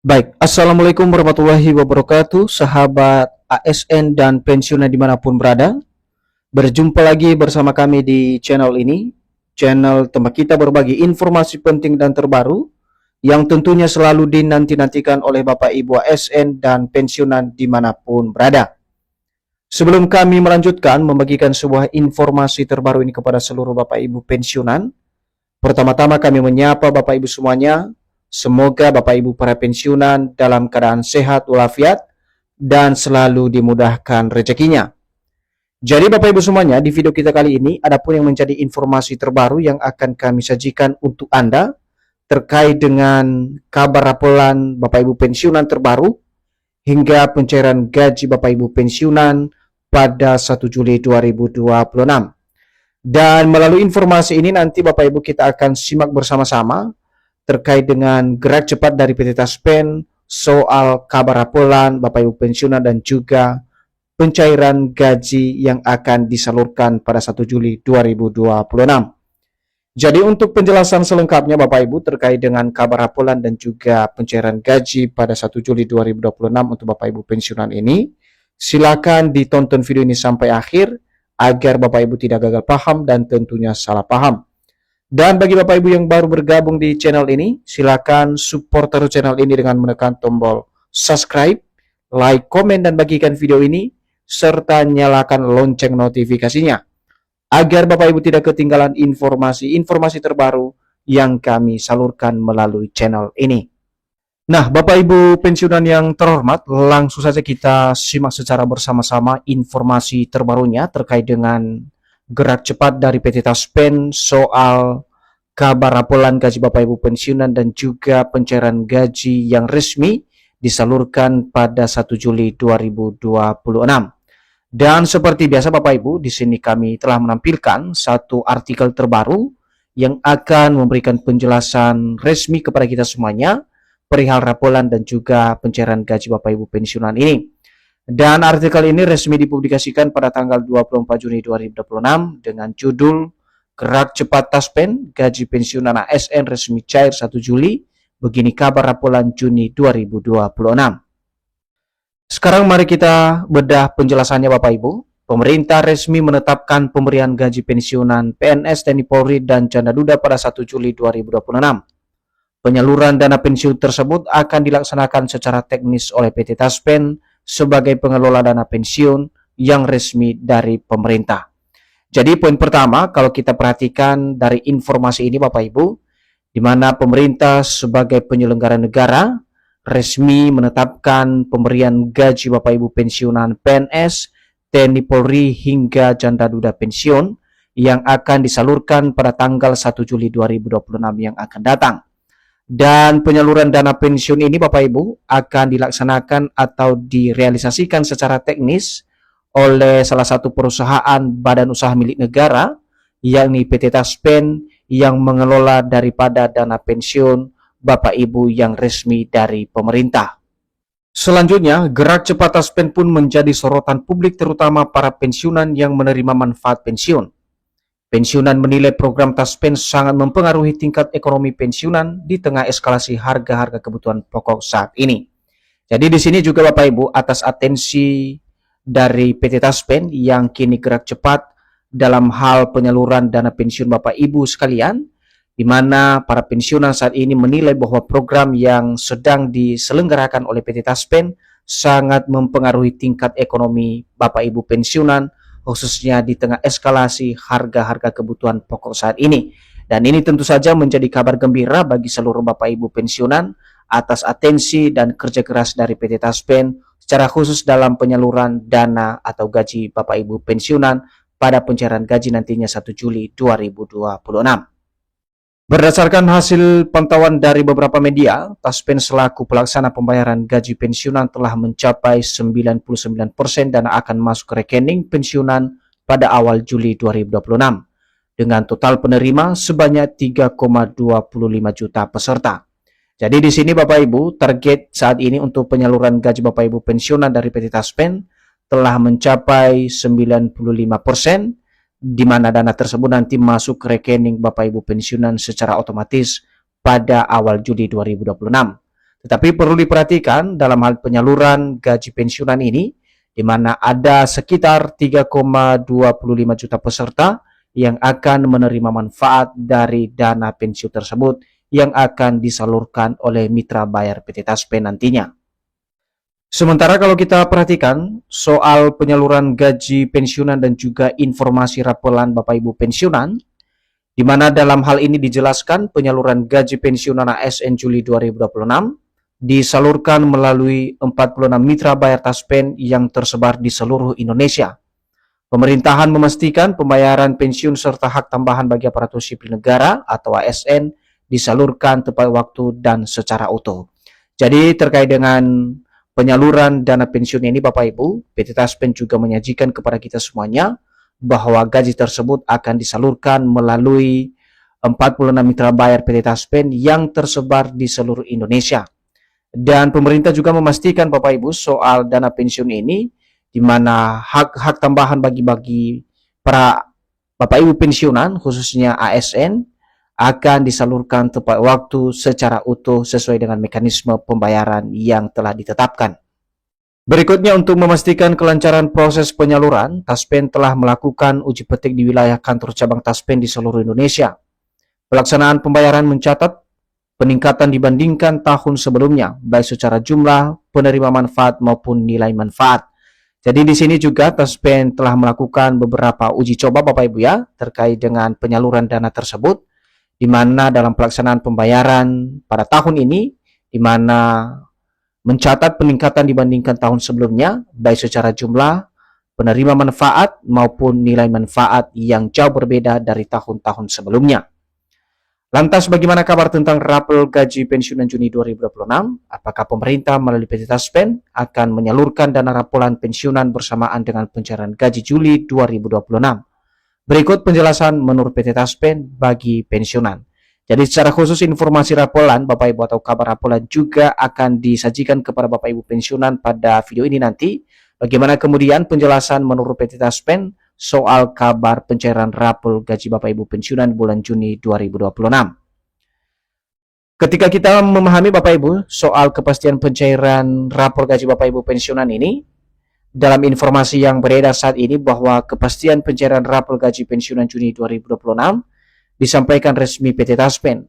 Baik, Assalamualaikum warahmatullahi wabarakatuh, sahabat ASN dan pensiunan dimanapun berada. Berjumpa lagi bersama kami di channel ini, channel tempat kita berbagi informasi penting dan terbaru, yang tentunya selalu dinanti-nantikan oleh Bapak Ibu ASN dan pensiunan dimanapun berada. Sebelum kami melanjutkan membagikan sebuah informasi terbaru ini kepada seluruh Bapak Ibu pensiunan, pertama-tama kami menyapa Bapak Ibu semuanya. Semoga Bapak Ibu para pensiunan dalam keadaan sehat walafiat dan selalu dimudahkan rezekinya. Jadi Bapak Ibu semuanya, di video kita kali ini ada pun yang menjadi informasi terbaru yang akan kami sajikan untuk Anda terkait dengan kabar raporan Bapak Ibu pensiunan terbaru hingga pencairan gaji Bapak Ibu pensiunan pada 1 Juli 2026. Dan melalui informasi ini nanti Bapak Ibu kita akan simak bersama-sama terkait dengan gerak cepat dari PT Taspen soal kabar raporan Bapak Ibu pensiunan dan juga pencairan gaji yang akan disalurkan pada 1 Juli 2026. Jadi untuk penjelasan selengkapnya Bapak Ibu terkait dengan kabar raporan dan juga pencairan gaji pada 1 Juli 2026 untuk Bapak Ibu pensiunan ini, silakan ditonton video ini sampai akhir agar Bapak Ibu tidak gagal paham dan tentunya salah paham. Dan bagi Bapak Ibu yang baru bergabung di channel ini, silakan support terus channel ini dengan menekan tombol subscribe, like, komen, dan bagikan video ini, serta nyalakan lonceng notifikasinya, agar Bapak Ibu tidak ketinggalan informasi-informasi terbaru yang kami salurkan melalui channel ini. Nah, Bapak Ibu pensiunan yang terhormat, langsung saja kita simak secara bersama-sama informasi terbarunya terkait dengan gerak cepat dari PT Taspen soal kabar raporan gaji Bapak Ibu pensiunan dan juga pencairan gaji yang resmi disalurkan pada 1 Juli 2026. Dan seperti biasa Bapak Ibu, di sini kami telah menampilkan satu artikel terbaru yang akan memberikan penjelasan resmi kepada kita semuanya perihal raporan dan juga pencairan gaji Bapak Ibu pensiunan ini. Dan artikel ini resmi dipublikasikan pada tanggal 24 Juni 2026 dengan judul Gerak Cepat Taspen, Gaji Pensiunan ASN Resmi Cair 1 Juli, begini kabar raporan Juni 2026. Sekarang mari kita bedah penjelasannya Bapak Ibu. Pemerintah resmi menetapkan pemberian gaji pensiunan PNS, TNI Polri, dan Janda Duda pada 1 Juli 2026. Penyaluran dana pensiun tersebut akan dilaksanakan secara teknis oleh PT Taspen sebagai pengelola dana pensiun yang resmi dari pemerintah. Jadi poin pertama, kalau kita perhatikan dari informasi ini Bapak Ibu, di mana pemerintah sebagai penyelenggara negara resmi menetapkan pemberian gaji Bapak Ibu pensiunan PNS, TNI Polri hingga Janda Duda pensiun yang akan disalurkan pada tanggal 1 Juli 2026 yang akan datang. Dan penyaluran dana pensiun ini Bapak Ibu akan dilaksanakan atau direalisasikan secara teknis oleh salah satu perusahaan badan usaha milik negara, yakni PT Taspen, yang mengelola daripada dana pensiun Bapak Ibu yang resmi dari pemerintah. Selanjutnya, gerak cepat Taspen pun menjadi sorotan publik terutama para pensiunan yang menerima manfaat pensiun. Pensiunan menilai program Taspen sangat mempengaruhi tingkat ekonomi pensiunan di tengah eskalasi harga-harga kebutuhan pokok saat ini. Jadi di sini juga Bapak Ibu, atas atensi dari PT Taspen yang kini gerak cepat dalam hal penyaluran dana pensiun Bapak Ibu sekalian, di mana para pensiunan saat ini menilai bahwa program yang sedang diselenggarakan oleh PT Taspen sangat mempengaruhi tingkat ekonomi Bapak Ibu pensiunan, khususnya di tengah eskalasi harga-harga kebutuhan pokok saat ini. Dan ini tentu saja menjadi kabar gembira bagi seluruh Bapak Ibu pensiunan atas atensi dan kerja keras dari PT Taspen secara khusus dalam penyaluran dana atau gaji Bapak Ibu pensiunan pada pencairan gaji nantinya 1 Juli 2026. Berdasarkan hasil pantauan dari beberapa media, Taspen selaku pelaksana pembayaran gaji pensiunan telah mencapai 99% dana akan masuk ke rekening pensiunan pada awal Juli 2026 dengan total penerima sebanyak 3,25 juta peserta. Jadi di sini Bapak Ibu, target saat ini untuk penyaluran gaji Bapak Ibu pensiunan dari PT Taspen telah mencapai 95%, di mana dana tersebut nanti masuk ke rekening Bapak Ibu pensiunan secara otomatis pada awal Juli 2026. Tetapi perlu diperhatikan dalam hal penyaluran gaji pensiunan ini, di mana ada sekitar 3,25 juta peserta yang akan menerima manfaat dari dana pensiun tersebut yang akan disalurkan oleh mitra bayar PT Taspen nantinya. Sementara kalau kita perhatikan soal penyaluran gaji pensiunan dan juga informasi rapelan Bapak Ibu pensiunan, di mana dalam hal ini dijelaskan penyaluran gaji pensiunan ASN Juli 2026 disalurkan melalui 46 mitra bayar Taspen yang tersebar di seluruh Indonesia. Pemerintahan memastikan pembayaran pensiun serta hak tambahan bagi aparatur sipil negara atau ASN disalurkan tepat waktu dan secara utuh. Jadi terkait dengan penyaluran dana pensiun ini Bapak Ibu, PT Taspen juga menyajikan kepada kita semuanya bahwa gaji tersebut akan disalurkan melalui 46 mitra bayar PT Taspen yang tersebar di seluruh Indonesia. Dan pemerintah juga memastikan Bapak Ibu soal dana pensiun ini, di mana hak-hak tambahan bagi para Bapak Ibu pensiunan, khususnya ASN, akan disalurkan tepat waktu secara utuh sesuai dengan mekanisme pembayaran yang telah ditetapkan. Berikutnya, untuk memastikan kelancaran proses penyaluran, Taspen telah melakukan uji petik di wilayah kantor cabang Taspen di seluruh Indonesia. Pelaksanaan pembayaran mencatat peningkatan dibandingkan tahun sebelumnya, baik secara jumlah penerima manfaat maupun nilai manfaat. Jadi di sini juga Taspen telah melakukan beberapa uji coba Bapak Ibu ya, terkait dengan penyaluran dana tersebut, di mana dalam pelaksanaan pembayaran pada tahun ini, di mana mencatat peningkatan dibandingkan tahun sebelumnya, baik secara jumlah penerima manfaat maupun nilai manfaat yang jauh berbeda dari tahun-tahun sebelumnya. Lantas bagaimana kabar tentang rapel gaji pensiunan Juni 2026? Apakah pemerintah melalui PT Taspen akan menyalurkan dana rapolan pensiunan bersamaan dengan pencairan gaji Juli 2026? Berikut penjelasan menurut PT Taspen bagi pensiunan. Jadi secara khusus informasi rapolan Bapak Ibu atau kabar rapolan juga akan disajikan kepada Bapak Ibu pensiunan pada video ini nanti. Bagaimana kemudian penjelasan menurut PT Taspen soal kabar pencairan rapel gaji Bapak Ibu pensiunan bulan Juni 2026. Ketika kita memahami Bapak Ibu soal kepastian pencairan rapel gaji Bapak Ibu pensiunan ini, dalam informasi yang beredar saat ini bahwa kepastian pencairan rapel gaji pensiunan Juni 2026 disampaikan resmi PT Taspen.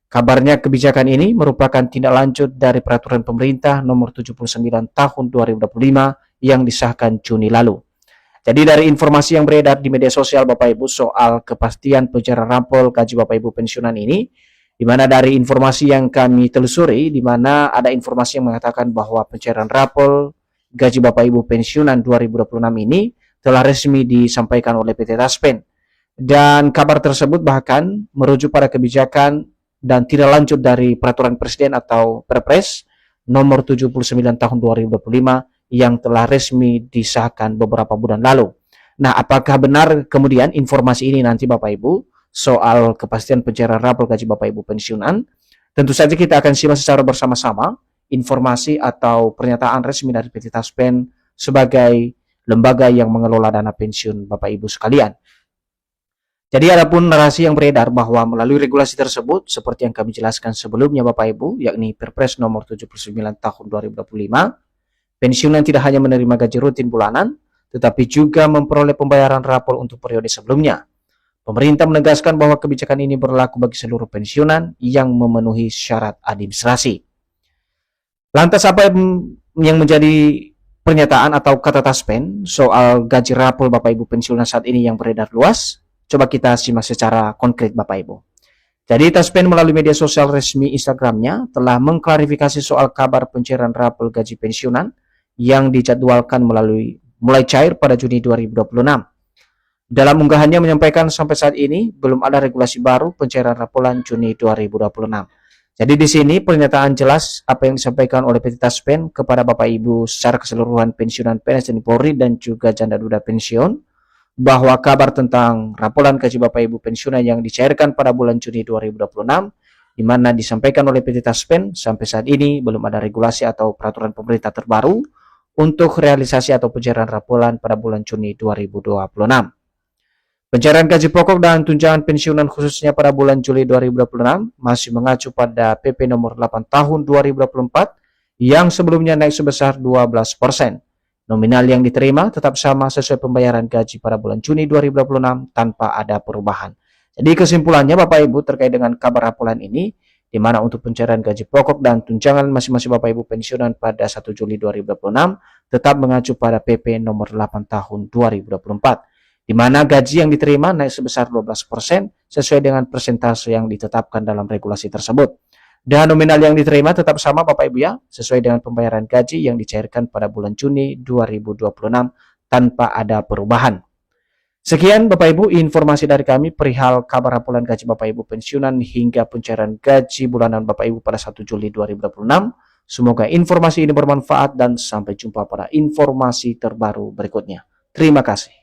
Kabarnya kebijakan ini merupakan tindak lanjut dari peraturan pemerintah nomor 79 tahun 2025 yang disahkan Juni lalu. Jadi dari informasi yang beredar di media sosial Bapak Ibu soal kepastian pencairan rapel gaji Bapak Ibu pensiunan ini, di mana dari informasi yang kami telusuri, di mana ada informasi yang mengatakan bahwa pencairan rapel gaji Bapak Ibu pensiunan 2026 ini telah resmi disampaikan oleh PT Taspen. Dan kabar tersebut bahkan merujuk pada kebijakan dan tidak lanjut dari peraturan presiden atau Perpres nomor 79 tahun 2025 yang telah resmi disahkan beberapa bulan lalu. Nah, apakah benar kemudian informasi ini nanti Bapak Ibu soal kepastian pencairan rapel gaji Bapak Ibu pensiunan? Tentu saja kita akan simak secara bersama-sama informasi atau pernyataan resmi dari PT Taspen sebagai lembaga yang mengelola dana pensiun Bapak Ibu sekalian. Jadi adapun narasi yang beredar bahwa melalui regulasi tersebut seperti yang kami jelaskan sebelumnya Bapak Ibu, yakni Perpres nomor 79 tahun 2025, pensiunan tidak hanya menerima gaji rutin bulanan, tetapi juga memperoleh pembayaran rapel untuk periode sebelumnya. Pemerintah menegaskan bahwa kebijakan ini berlaku bagi seluruh pensiunan yang memenuhi syarat administrasi. Lantas apa yang menjadi pernyataan atau kata Taspen soal gaji rapel Bapak Ibu pensiunan saat ini yang beredar luas? Coba kita simak secara konkret Bapak Ibu. Jadi Taspen melalui media sosial resmi Instagramnya telah mengklarifikasi soal kabar pencairan rapel gaji pensiunan yang dijadwalkan mulai cair pada Juni 2026. Dalam unggahannya menyampaikan sampai saat ini belum ada regulasi baru pencairan rapolan Juni 2026. Jadi di sini pernyataan jelas apa yang disampaikan oleh PT Taspen kepada Bapak Ibu secara keseluruhan pensiunan PNS TNI Polri dan juga janda duda pensiun, bahwa kabar tentang rapolan gaji Bapak Ibu pensiunan yang dicairkan pada bulan Juni 2026, di mana disampaikan oleh PT Taspen, sampai saat ini belum ada regulasi atau peraturan pemerintah terbaru untuk realisasi atau pencairan rapolan pada bulan Juni 2026. Pencairan gaji pokok dan tunjangan pensiunan khususnya pada bulan Juli 2026 masih mengacu pada PP nomor 8 tahun 2024 yang sebelumnya naik sebesar 12%. Nominal yang diterima tetap sama sesuai pembayaran gaji pada bulan Juni 2026 tanpa ada perubahan. Jadi kesimpulannya Bapak Ibu terkait dengan kabar hapulan ini, di mana untuk pencairan gaji pokok dan tunjangan masing-masing Bapak Ibu pensiunan pada 1 Juli 2026 tetap mengacu pada PP nomor 8 tahun 2024. Di mana gaji yang diterima naik sebesar 12% sesuai dengan persentase yang ditetapkan dalam regulasi tersebut. Dan nominal yang diterima tetap sama Bapak Ibu ya, sesuai dengan pembayaran gaji yang dicairkan pada bulan Juni 2026 tanpa ada perubahan. Sekian Bapak Ibu informasi dari kami perihal kabar hapulan gaji Bapak Ibu pensiunan hingga pencairan gaji bulanan Bapak Ibu pada 1 Juli 2026. Semoga informasi ini bermanfaat dan sampai jumpa pada informasi terbaru berikutnya. Terima kasih.